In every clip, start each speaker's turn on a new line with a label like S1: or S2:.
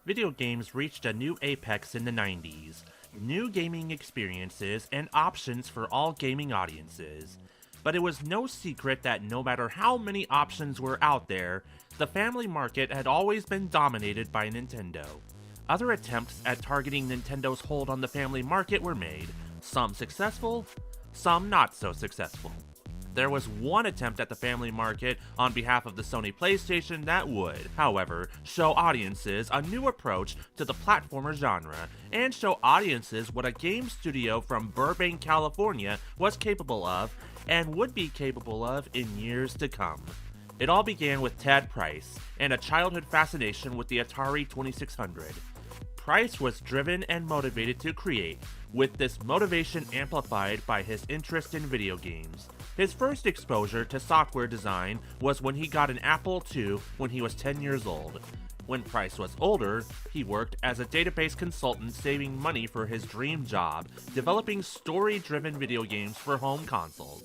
S1: Video games reached a new apex in the 90s. New gaming experiences and options for all gaming audiences. But it was no secret that no matter how many options were out there, the family market had always been dominated by Nintendo. Other attempts at targeting Nintendo's hold on the family market were made, some successful, some not so successful. There was one attempt at the family market on behalf of the Sony PlayStation that would, however, show audiences a new approach to the platformer genre, and show audiences what a game studio from Burbank, California was capable of, and would be capable of in years to come. It all began with Ted Price, and a childhood fascination with the Atari 2600. Price was driven and motivated to create, with this motivation amplified by his interest in video games. His first exposure to software design was when he got an Apple II when he was 10 years old. When Price was older, he worked as a database consultant saving money for his dream job, developing story-driven video games for home consoles.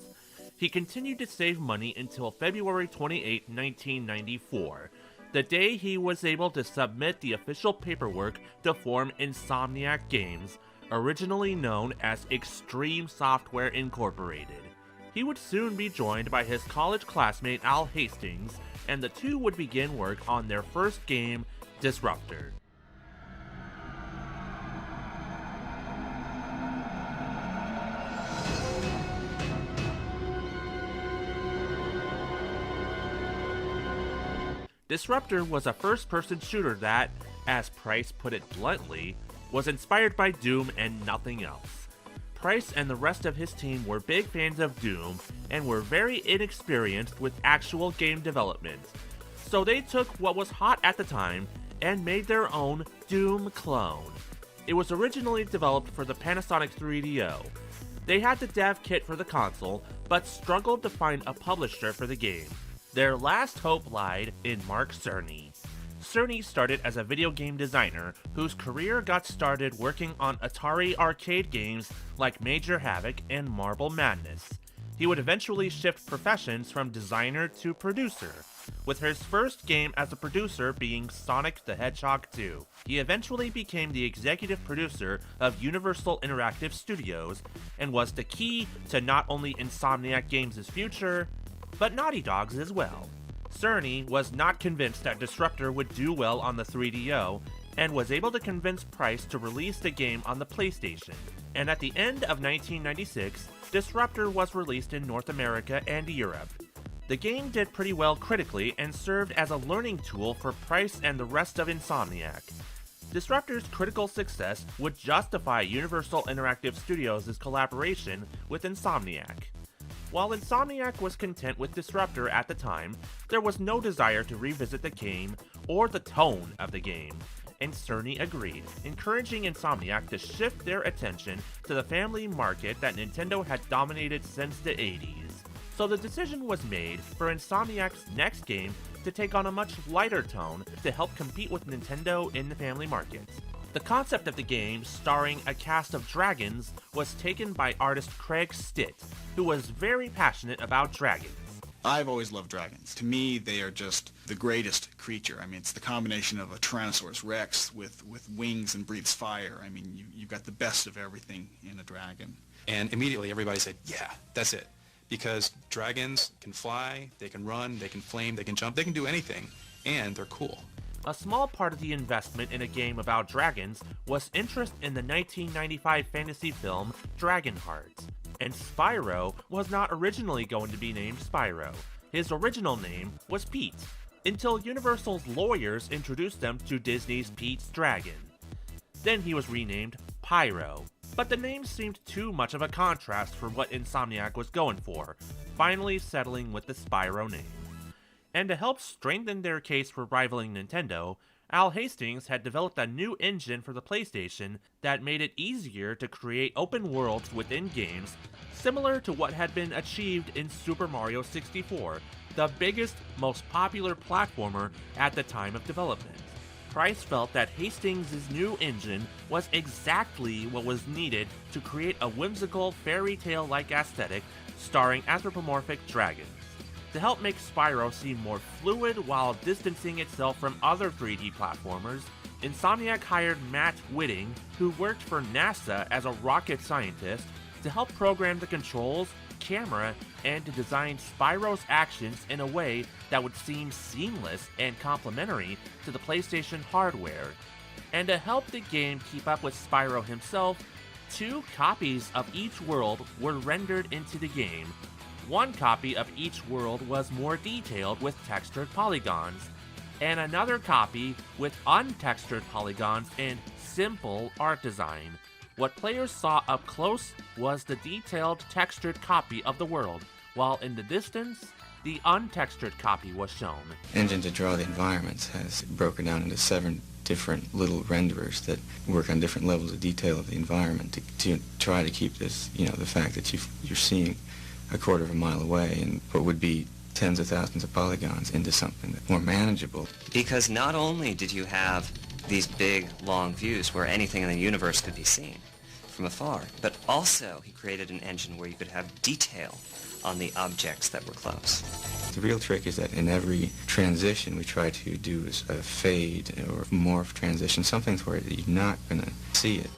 S1: He continued to save money until February 28, 1994, the day he was able to submit the official paperwork to form Insomniac Games, originally known as Extreme Software Incorporated. He would soon be joined by his college classmate Al Hastings, and the two would begin work on their first game, Disruptor. Disruptor was a first-person shooter that, as Price put it bluntly, was inspired by Doom and nothing else. Price and the rest of his team were big fans of Doom and were very inexperienced with actual game development, so they took what was hot at the time and made their own Doom clone. It was originally developed for the Panasonic 3DO. They had the dev kit for the console, but struggled to find a publisher for the game. Their last hope lied in Mark Cerny. Cerny started as a video game designer whose career got started working on Atari arcade games like Major Havoc and Marble Madness. He would eventually shift professions from designer to producer, with his first game as a producer being Sonic the Hedgehog 2. He eventually became the executive producer of Universal Interactive Studios and was the key to not only Insomniac Games' future, but Naughty Dog's as well. Cerny was not convinced that Disruptor would do well on the 3DO, and was able to convince Price to release the game on the PlayStation. And at the end of 1996, Disruptor was released in North America and Europe. The game did pretty well critically and served as a learning tool for Price and the rest of Insomniac. Disruptor's critical success would justify Universal Interactive Studios' collaboration with Insomniac. While Insomniac was content with Disruptor at the time, there was no desire to revisit the game or the tone of the game, and Cerny agreed, encouraging Insomniac to shift their attention to the family market that Nintendo had dominated since the 80s. So the decision was made for Insomniac's next game to take on a much lighter tone to help compete with Nintendo in the family market. The concept of the game, starring a cast of dragons, was taken by artist Craig Stitt, who was very passionate about dragons.
S2: I've always loved dragons. To me, they are just the greatest creature. I mean, it's the combination of a Tyrannosaurus Rex with wings and breathes fire. I mean, you've got the best of everything in a dragon.
S3: And immediately everybody said, yeah, that's it. Because dragons can fly, they can run, they can flame, they can jump, they can do anything, and they're cool.
S1: A small part of the investment in a game about dragons was interest in the 1995 fantasy film Dragonheart. And Spyro was not originally going to be named Spyro. His original name was Pete, until Universal's lawyers introduced them to Disney's Pete's Dragon. Then he was renamed Pyro, but the name seemed too much of a contrast for what Insomniac was going for, finally settling with the Spyro name. And to help strengthen their case for rivaling Nintendo, Al Hastings had developed a new engine for the PlayStation that made it easier to create open worlds within games, similar to what had been achieved in Super Mario 64, the biggest, most popular platformer at the time of development. Price felt that Hastings' new engine was exactly what was needed to create a whimsical fairy tale-like aesthetic starring anthropomorphic dragons. To help make Spyro seem more fluid while distancing itself from other 3D platformers, Insomniac hired Matt Whitting, who worked for NASA as a rocket scientist, to help program the controls, camera, and to design Spyro's actions in a way that would seem seamless and complementary to the PlayStation hardware. And to help the game keep up with Spyro himself, 2 copies of each world were rendered into the game. One copy of each world was more detailed with textured polygons, and another copy with untextured polygons and simple art design. What players saw up close was the detailed textured copy of the world, while in the distance, the untextured copy was shown.
S4: Engine to draw the environments has broken down into 7 different little renderers that work on different levels of detail of the environment to try to keep this, the fact that you're seeing a quarter of a mile away and what would be tens of thousands of polygons into something that's more manageable.
S5: Because not only did you have these big, long views where anything in the universe could be seen from afar, but also he created an engine where you could have detail on the objects that were close.
S4: The real trick is that in every transition we try to do a fade or morph transition, something where you're not going to see it.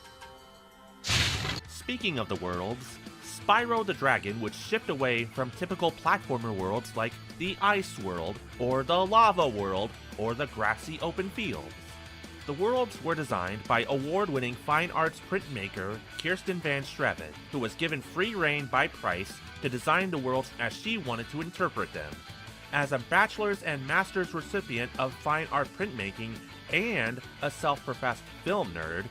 S1: Speaking of the worlds, Spyro the Dragon would shift away from typical platformer worlds like the Ice World, or the Lava World, or the grassy open fields. The worlds were designed by award-winning fine arts printmaker Kirsten Van Streven, who was given free rein by Price to design the worlds as she wanted to interpret them. As a bachelor's and master's recipient of fine art printmaking and a self-professed film nerd,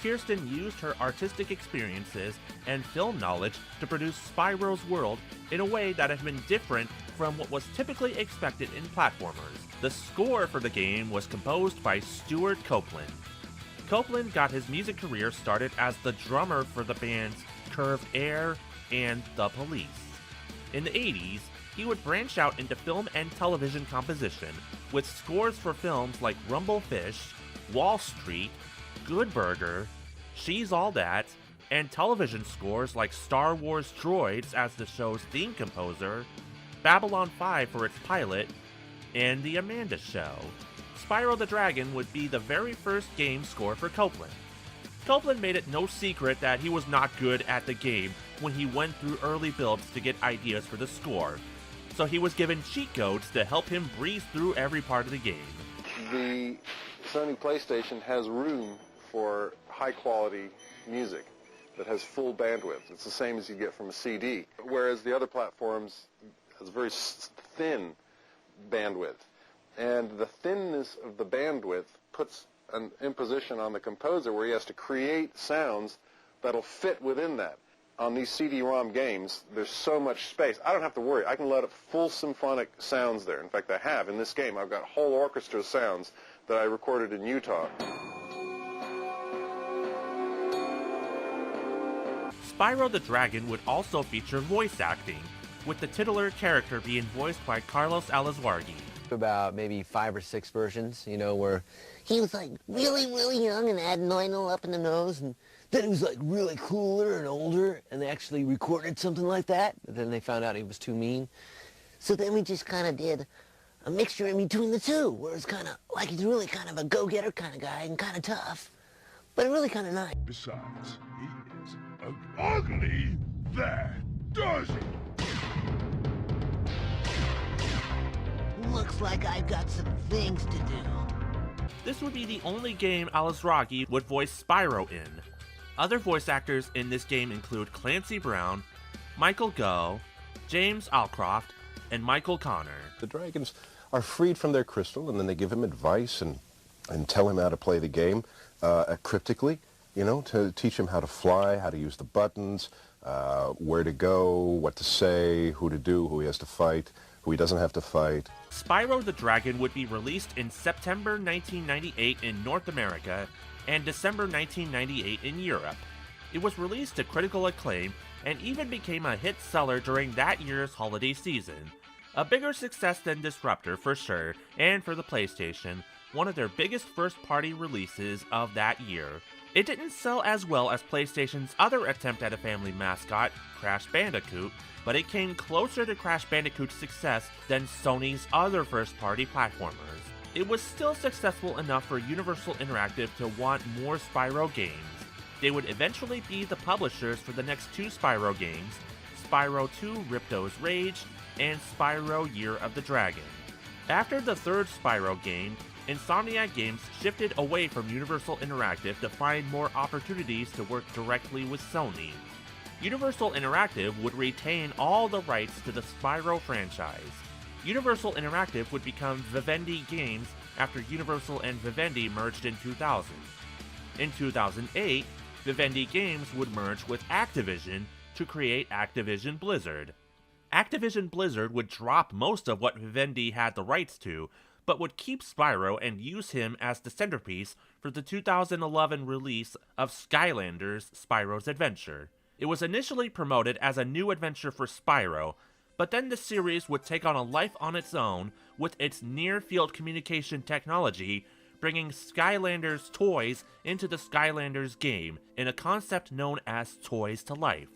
S1: Kirsten used her artistic experiences and film knowledge to produce Spyro's world in a way that had been different from what was typically expected in platformers. The score for the game was composed by Stuart Copeland. Copeland got his music career started as the drummer for the bands Curved Air and The Police. In the 80s, he would branch out into film and television composition, with scores for films like Rumblefish, Wall Street, Good Burger, She's All That, and television scores like Star Wars Droids as the show's theme composer, Babylon 5 for its pilot, and The Amanda Show. Spyro the Dragon would be the very first game score for Copeland. Copeland made it no secret that he was not good at the game when he went through early builds to get ideas for the score, so he was given cheat codes to help him breeze through every part of the game.
S6: The Sony PlayStation has room for high-quality music that has full bandwidth. It's the same as you get from a CD, whereas the other platforms has very thin bandwidth. And the thinness of the bandwidth puts an imposition on the composer where he has to create sounds that'll fit within that. On these CD-ROM games, there's so much space. I don't have to worry. I can let up full symphonic sounds there. In fact, I have. In this game, I've got whole orchestra sounds that I recorded in Utah.
S1: Spyro the Dragon would also feature voice acting, with the titular character being voiced by Carlos Alizwargi.
S7: About maybe 5 or 6 versions, where he was like really, really young and had Lionel up in the nose, and then he was like really cooler and older, and they actually recorded something like that, but then they found out he was too mean. So then we just kind of did a mixture in between the two, where it's kind of like he's really kind of a go-getter kind of guy and kind of tough, but really kind of nice.
S8: Besides, he is ugly that does it.
S7: Looks like I've got some things to do.
S1: This would be the only game Alizwargi would voice Spyro in. Other voice actors in this game include Clancy Brown, Michael Gough, James Alcroft, and Michael Connor.
S9: The dragons are freed from their crystal, and then they give him advice and tell him how to play the game cryptically, to teach him how to fly, how to use the buttons, where to go, what to say, who to do, who he has to fight, who he doesn't have to fight.
S1: Spyro the Dragon would be released in September 1998 in North America and December 1998 in Europe. It was released to critical acclaim and even became a hit seller during that year's holiday season. A bigger success than Disruptor for sure, and for the PlayStation, one of their biggest first-party releases of that year. It didn't sell as well as PlayStation's other attempt at a family mascot, Crash Bandicoot, but it came closer to Crash Bandicoot's success than Sony's other first-party platformers. it was still successful enough for Universal Interactive to want more Spyro games. They would eventually be the publishers for the next 2 Spyro games, Spyro 2 Ripto's Rage, and Spyro Year of the Dragon. After the 3rd Spyro game, Insomniac Games shifted away from Universal Interactive to find more opportunities to work directly with Sony. Universal Interactive would retain all the rights to the Spyro franchise. Universal Interactive would become Vivendi Games after Universal and Vivendi merged in 2000. In 2008, Vivendi Games would merge with Activision to create Activision Blizzard. Activision Blizzard would drop most of what Vivendi had the rights to, but would keep Spyro and use him as the centerpiece for the 2011 release of Skylanders: Spyro's Adventure. It was initially promoted as a new adventure for Spyro, but then the series would take on a life on its own with its near-field communication technology, bringing Skylanders toys into the Skylanders game in a concept known as Toys to Life.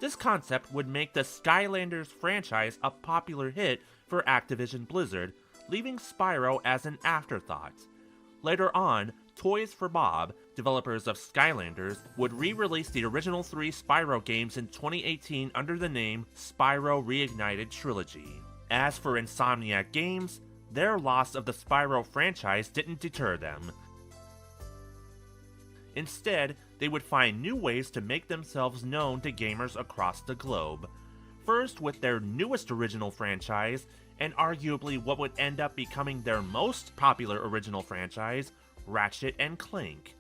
S1: This concept would make the Skylanders franchise a popular hit for Activision Blizzard, leaving Spyro as an afterthought. Later on, Toys for Bob, developers of Skylanders, would re-release the original 3 Spyro games in 2018 under the name Spyro Reignited Trilogy. As for Insomniac Games, their loss of the Spyro franchise didn't deter them. Instead, they would find new ways to make themselves known to gamers across the globe. First with their newest original franchise, and arguably what would end up becoming their most popular original franchise, Ratchet & Clank.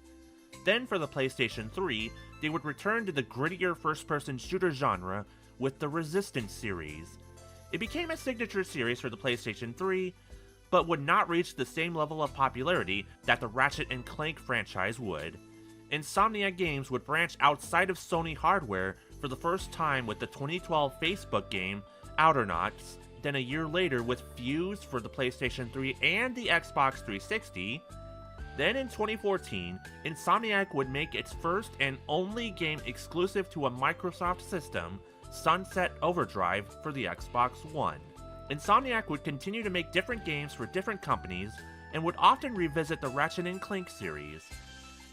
S1: Then for the PlayStation 3, they would return to the grittier first-person shooter genre with the Resistance series. It became a signature series for the PlayStation 3, but would not reach the same level of popularity that the Ratchet & Clank franchise would. Insomniac Games would branch outside of Sony hardware for the first time with the 2012 Facebook game, Outernauts, then a year later with Fuse for the PlayStation 3 and the Xbox 360. Then in 2014, Insomniac would make its first and only game exclusive to a Microsoft system, Sunset Overdrive for the Xbox One. Insomniac would continue to make different games for different companies and would often revisit the Ratchet & Clank series.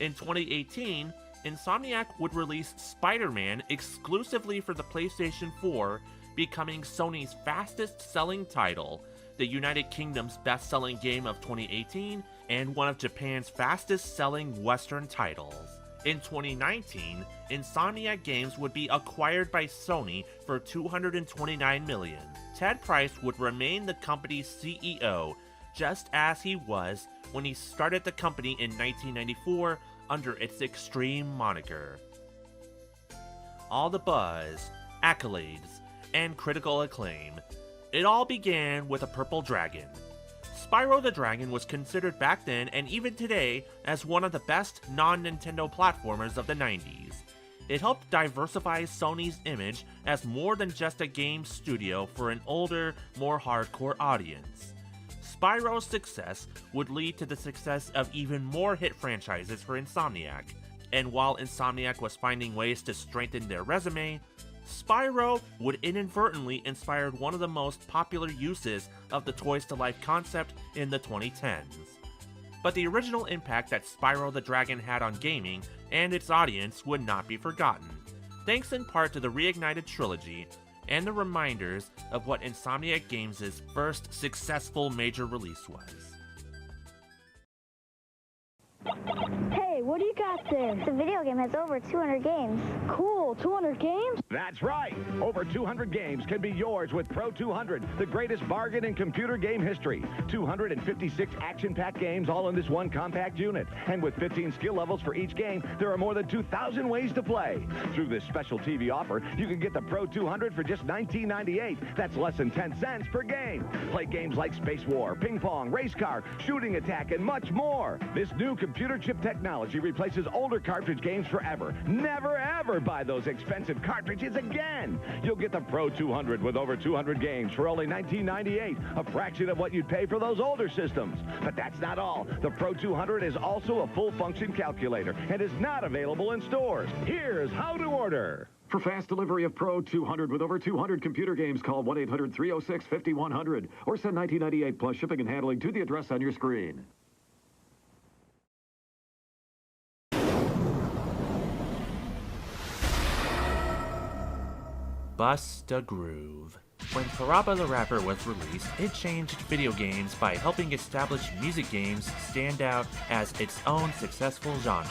S1: In 2018, Insomniac would release Spider-Man exclusively for the PlayStation 4, becoming Sony's fastest-selling title, the United Kingdom's best-selling game of 2018, and one of Japan's fastest-selling Western titles. In 2019, Insomniac Games would be acquired by Sony for $229 million. Ted Price would remain the company's CEO, just as he was when he started the company in 1994 under its Extreme moniker. All the buzz, accolades, and critical acclaim. It all began with a purple dragon. Spyro the Dragon was considered back then and even today as one of the best non-Nintendo platformers of the 90s. It helped diversify Sony's image as more than just a game studio for an older, more hardcore audience. Spyro's success would lead to the success of even more hit franchises for Insomniac, and while Insomniac was finding ways to strengthen their resume, Spyro would inadvertently inspire one of the most popular uses of the Toys to Life concept in the 2010s. But the original impact that Spyro the Dragon had on gaming and its audience would not be forgotten, thanks in part to the Reignited Trilogy and the reminders of what Insomniac Games' first successful major release was.
S10: Hey, what do you got there?
S11: The video game has over 200 games.
S10: Cool, 200 games?
S12: That's right. Over 200 games can be yours with Pro 200, the greatest bargain in computer game history. 256 action-packed games all in this one compact unit. And with 15 skill levels for each game, there are more than 2,000 ways to play. Through this special TV offer, you can get the Pro 200 for just $19.98. That's less than 10 cents per game. Play games like Space War, Ping Pong, Race Car, Shooting Attack, and much more. This new computer chip technology replaces older cartridge games forever. Never ever buy those expensive cartridges again. You'll get the Pro 200 with over 200 games for only $19.98, a fraction of what you'd pay for those older systems. But that's not all. The Pro 200 is also a full function calculator and is not available in stores. Here's how to order. For fast delivery of Pro 200 with over 200 computer games, call 1-800-306-5100 or send $19.98 plus shipping and handling to the address on your screen.
S1: Bust a Groove. When Parappa the Rapper was released, it changed video games by helping establish music games stand out as its own successful genre.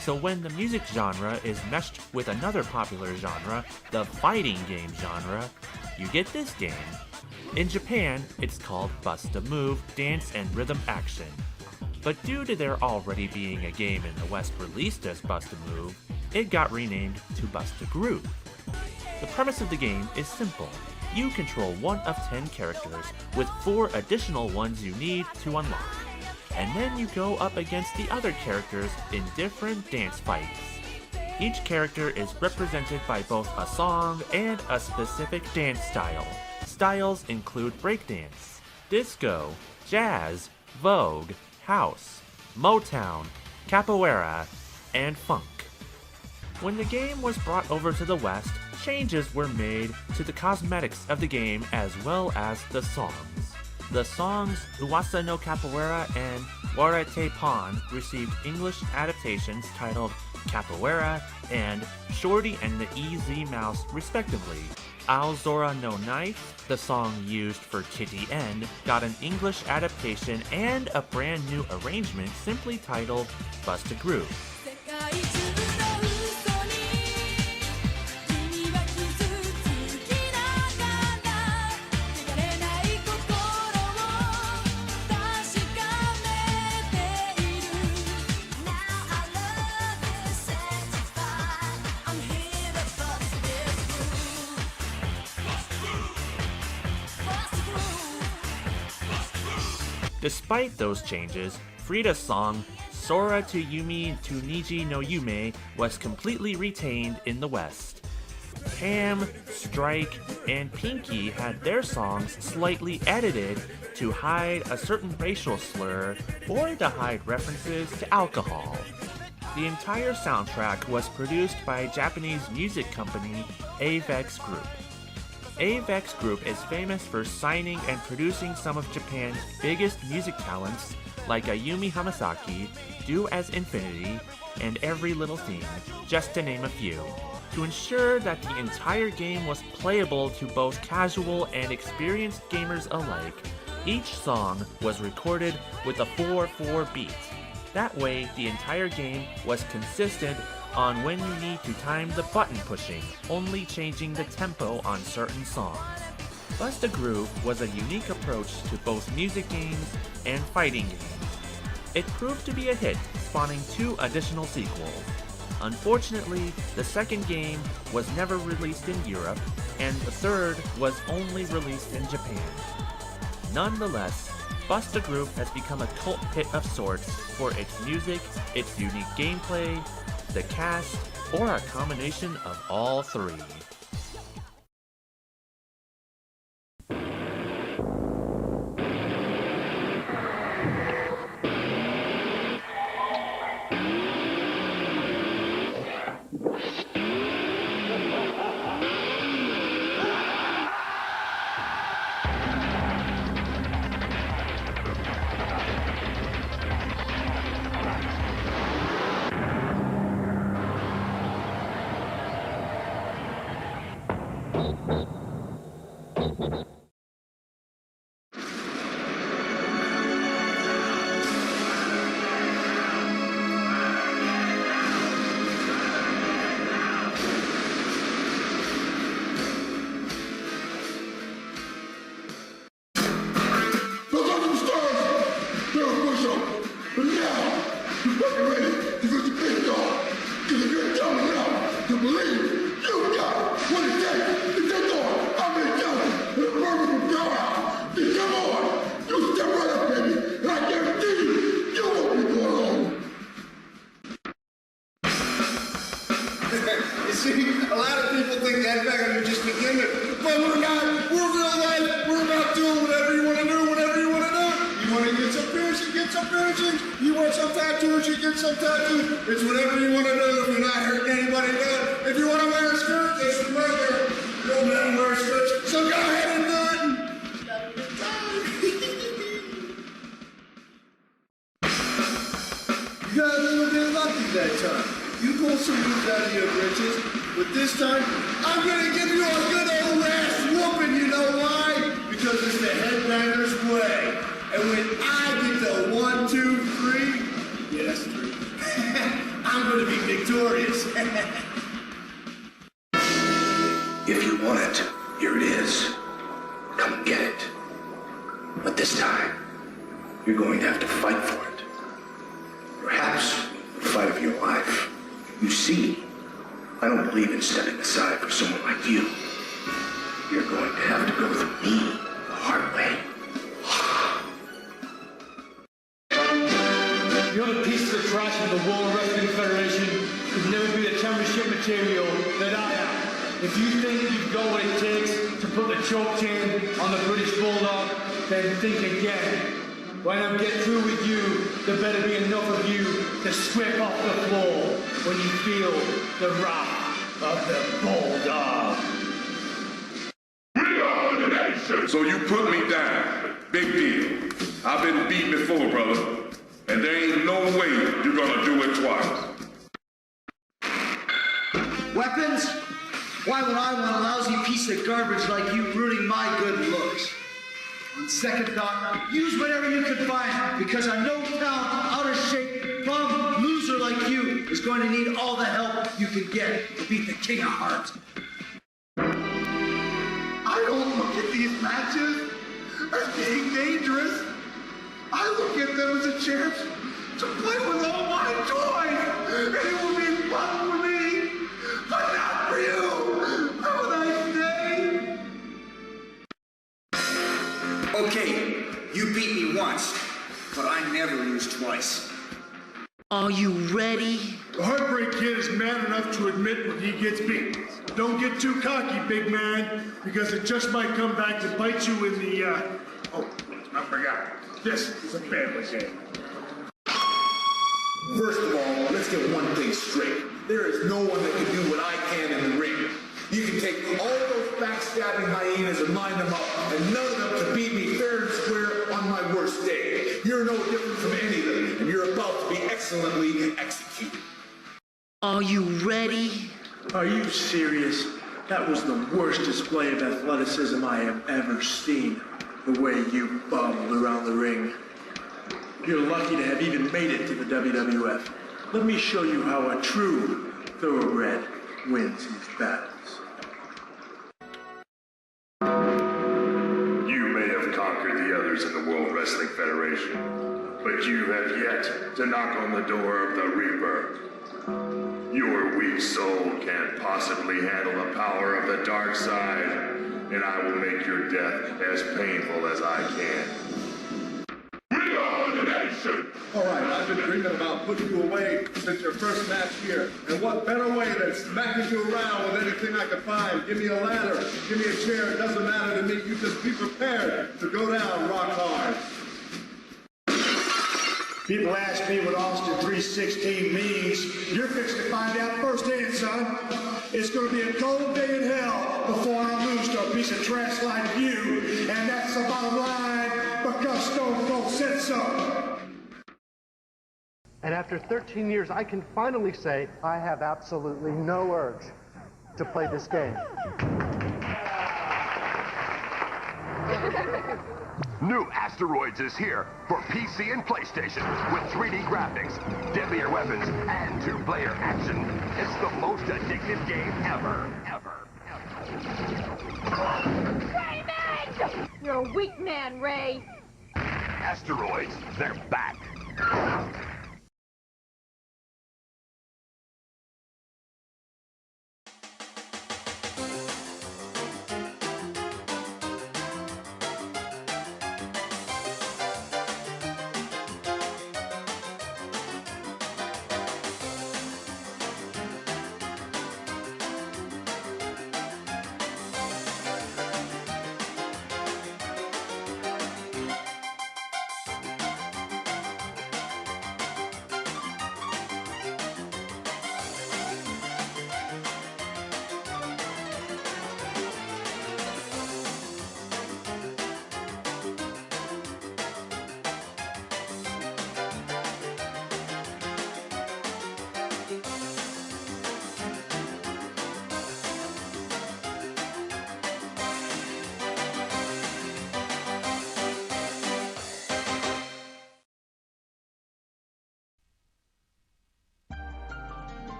S1: So when the music genre is meshed with another popular genre, the fighting game genre, you get this game. In Japan, it's called Bust a Move, Dance and Rhythm Action. But due to there already being a game in the West released as Bust a Move, it got renamed to Bust a Groove. The premise of the game is simple. You control one of 10 characters, with 4 additional ones you need to unlock. And then you go up against the other characters in different dance fights. Each character is represented by both a song and a specific dance style. Styles include breakdance, disco, jazz, vogue, house, Motown, capoeira, and funk. When the game was brought over to the West, changes were made to the cosmetics of the game as well as the songs. The songs Uwasa no Capoeira and Warete Pon received English adaptations titled Capoeira and Shorty and the Easy Mouse respectively. Aozora no Knife, the song used for Kitty End, got an English adaptation and a brand new arrangement simply titled Bust a Groove. Despite those changes, Frida's song Sora to Yumi to Niji no Yume was completely retained in the West. Pam, Strike, and Pinky had their songs slightly edited to hide a certain racial slur or to hide references to alcohol. The entire soundtrack was produced by Japanese music company Avex Group. Avex Group is famous for signing and producing some of Japan's biggest music talents like Ayumi Hamasaki, Do As Infinity, and Every Little Thing, just to name a few. To ensure that the entire game was playable to both casual and experienced gamers alike, each song was recorded with a 4/4 beat. That way, the entire game was consistent on when you need to time the button pushing, only changing the tempo on certain songs. Bust a Groove was a unique approach to both music games and fighting games. It proved to be a hit, spawning 2 additional sequels. Unfortunately, the second game was never released in Europe, and the third was only released in Japan. Nonetheless, Bust a Groove has become a cult hit of sorts for its music, its unique gameplay, the cast, or a combination of all 3.
S13: You want some tattoos? tattoos, you get some tattoos. It's whatever you want to do if you're not hurting anybody. If you want to wear a skirt, they should wear their real men wear skirts. So go ahead and do it. You got a little bit lucky that time. You pulled some moves out of your britches, but this time, I'm gonna give you a good old ass whooping, you know why? Because it's the headbanger's way. And when I get to 1, 2, 3, yeah, that's 3, I'm gonna be victorious.
S14: If you want it, here it is. Come and get it. But this time, you're going to have to fight for it. Perhaps the fight of your life. You see, I don't believe in stepping aside for someone like you. You're going to have to go through me the hard way.
S15: You're the piece of the trash of the World Wrestling Federation could never be the championship material that I am. If you think you've got what it takes to put the choke chain on the British Bulldog, then think again. When I get through with you, there better be enough of you to scrape off the floor when you feel the wrath of the Bulldog.
S8: We are the nation!
S16: So you put me down. Big deal. I've been beat before, brother. And there ain't no way you're gonna do it twice.
S13: Weapons? Why would I want a lousy piece of garbage like you ruining my good looks? On second thought, use whatever you can find, because a no-talent, out-of-shape, bum loser like you is going to need all the help you can get to beat the King of Hearts. I don't look at these matches as being dangerous. I look at them as a chance to play with all my toys. And it will be fun for me, but not for you. How would I say? Okay, you beat me once, but I never lose twice.
S17: Are you ready?
S13: The Heartbreak Kid is man enough to admit when he gets beat. Don't get too cocky, big man, because it just might come back to bite you in the, Oh, I forgot. This is a family game. First of all, let's get one thing straight. There is no one that can do what I can in the ring. You can take all those backstabbing hyenas and line them up, and none of them can beat me fair and square on my worst day. You're no different from any of them, and you're about to be excellently executed.
S17: Are you ready?
S13: Are you serious? That was the worst display of athleticism I have ever seen. The way you bummed around the ring. You're lucky to have even made it to the WWF. Let me show you how a true thoroughbred wins his battles.
S8: You may have conquered the others in the World Wrestling Federation, but you have yet to knock on the door of the Reaper. Your weak soul can't possibly handle the power of the dark side, and I will make your death as painful as I can. We are the nation!
S13: All right, I've been dreaming about putting you away since your first match here. And what better way than smacking you around with anything I can find? Give me a ladder, give me a chair, it doesn't matter to me. You just be prepared to go down rock hard. People ask me what Austin 316 means. You're fixing to find out firsthand, son. It's going to be a cold day in hell before I lose to a piece of trash like you. And that's the bottom line, because Stone Cold said so.
S18: And after 13 years, I can finally say I have absolutely no urge to play this game.
S19: New Asteroids is here for PC and PlayStation with 3D graphics, deadlier weapons, and two-player action. It's the most addictive game ever.
S20: Raymond! You're a weak man, Ray.
S19: Asteroids, they're back.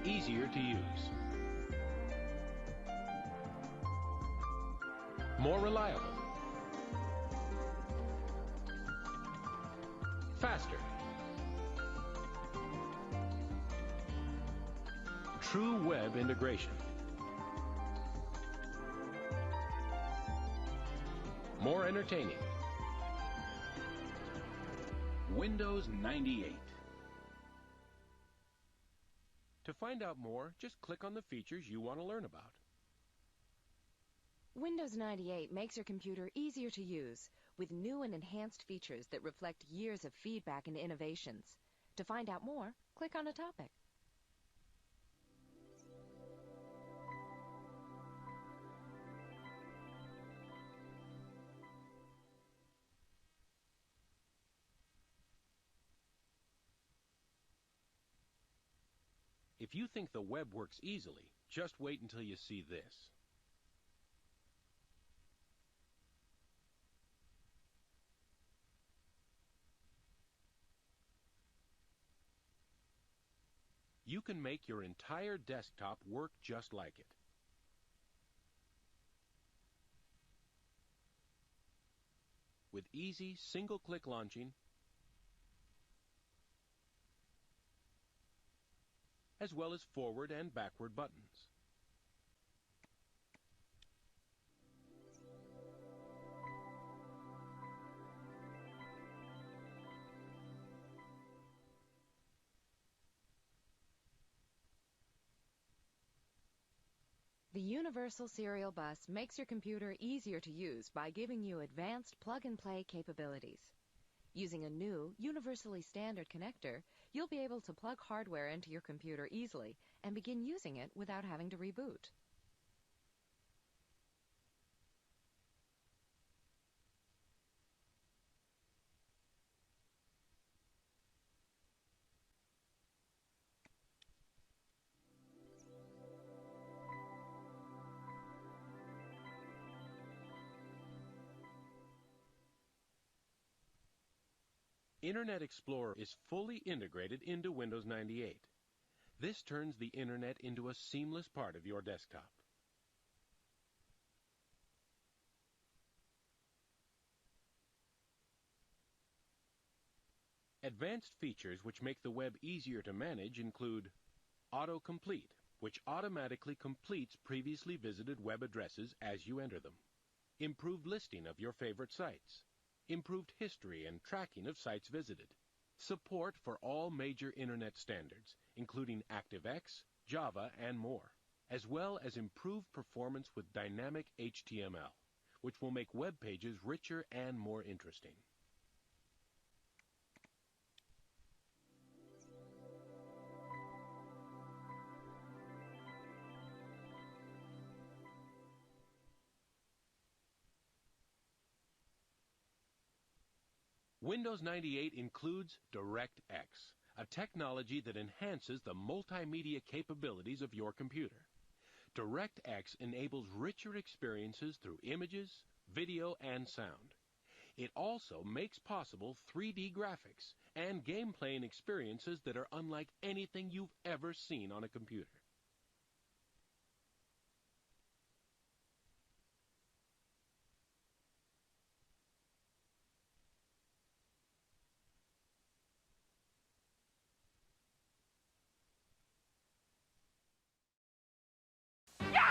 S21: easier to use. More reliable. Faster. True web integration. More entertaining. Windows 98. To find out more, just click on the features you want to learn about.
S22: Windows 98 makes your computer easier to use with new and enhanced features that reflect years of feedback and innovations. To find out more, click on a topic.
S21: If you think the web works easily, just wait until you see this. You can make your entire desktop work just like it. With easy single-click launching, as well as forward and backward buttons.
S22: The Universal Serial Bus makes your computer easier to use by giving you advanced plug-and-play capabilities. Using a new, universally standard connector, you'll be able to plug hardware into your computer easily and begin using it without having to reboot.
S21: Internet Explorer is fully integrated into Windows 98. This turns the Internet into a seamless part of your desktop. Advanced features which make the web easier to manage include autocomplete, which automatically completes previously visited web addresses as you enter them. Improved listing of your favorite sites. Improved history and tracking of sites visited. Support for all major Internet standards, including ActiveX, Java, and more, as well as improved performance with dynamic HTML, which will make web pages richer and more interesting. Windows 98 includes DirectX, a technology that enhances the multimedia capabilities of your computer. DirectX enables richer experiences through images, video, and sound. It also makes possible 3D graphics and game-playing experiences that are unlike anything you've ever seen on a computer.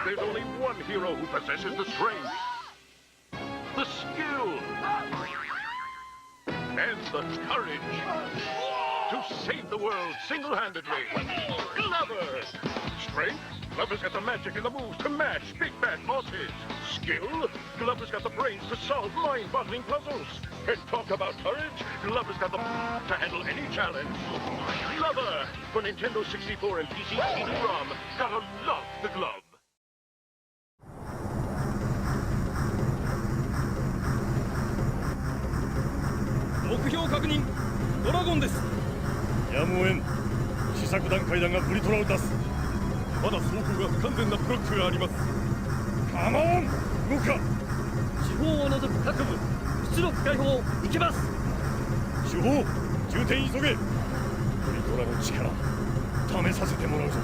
S23: There's only one hero who possesses the strength, the skill, and the courage to save the world single-handedly. Glover! Strength? Glover's got the magic and the moves to match big bad bosses. Skill? Glover's got the brains to solve mind-boggling puzzles. And talk about courage? Glover's got the to handle any challenge. Glover! For Nintendo 64 and PC CD-ROM, gotta love the glove.
S24: 目標確認ドラゴンですやむを得ん試作段階だがブリトラを出すまだ走行が不完全なブロックがありますカモン動くか主砲を除く各部出力解放行けます主砲重点急げブリトラの力試させてもらうぞ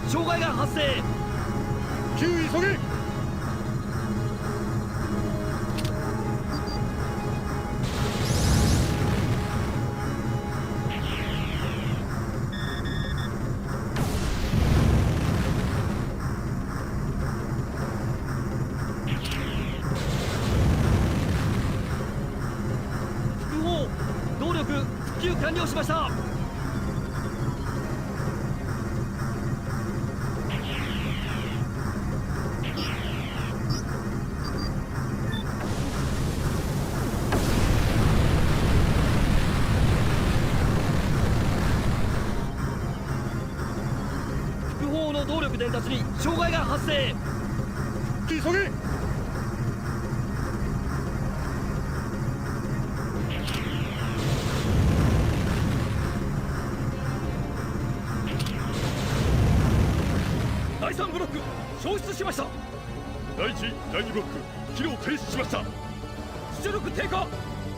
S24: 障害が発生。急急げ。動力復旧完了しました。副砲の動力伝達に障害が発生。急げ。第3ブロック消失しました。第1、第2ブロック機能停止しました。出力低下、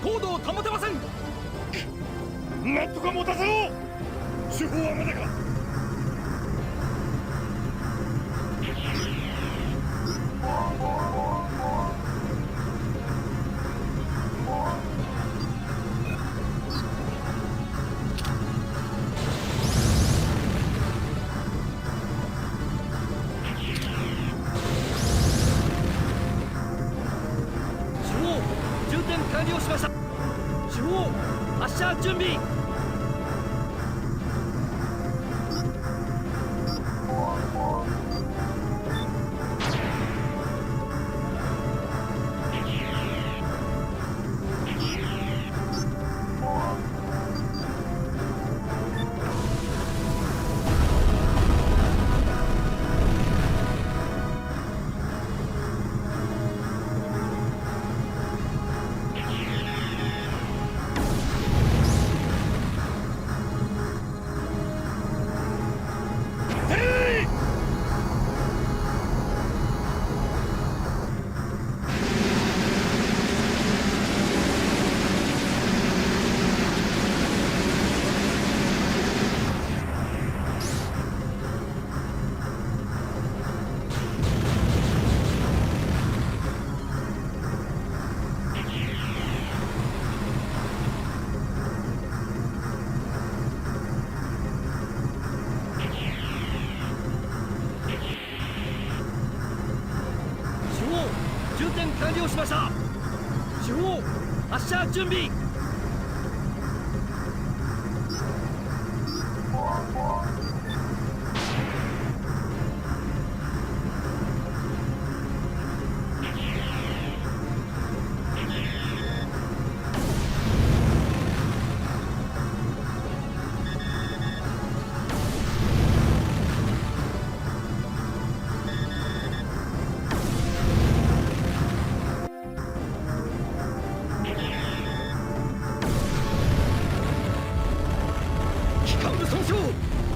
S24: 高度を保てません。なんとか持たせろ。手法はまだか。完了しました。手法発射準備。充填完了しました。手法発射準備。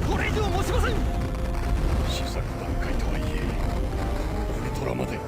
S24: これ以上持ちません。試作段階とはいえウルトラまで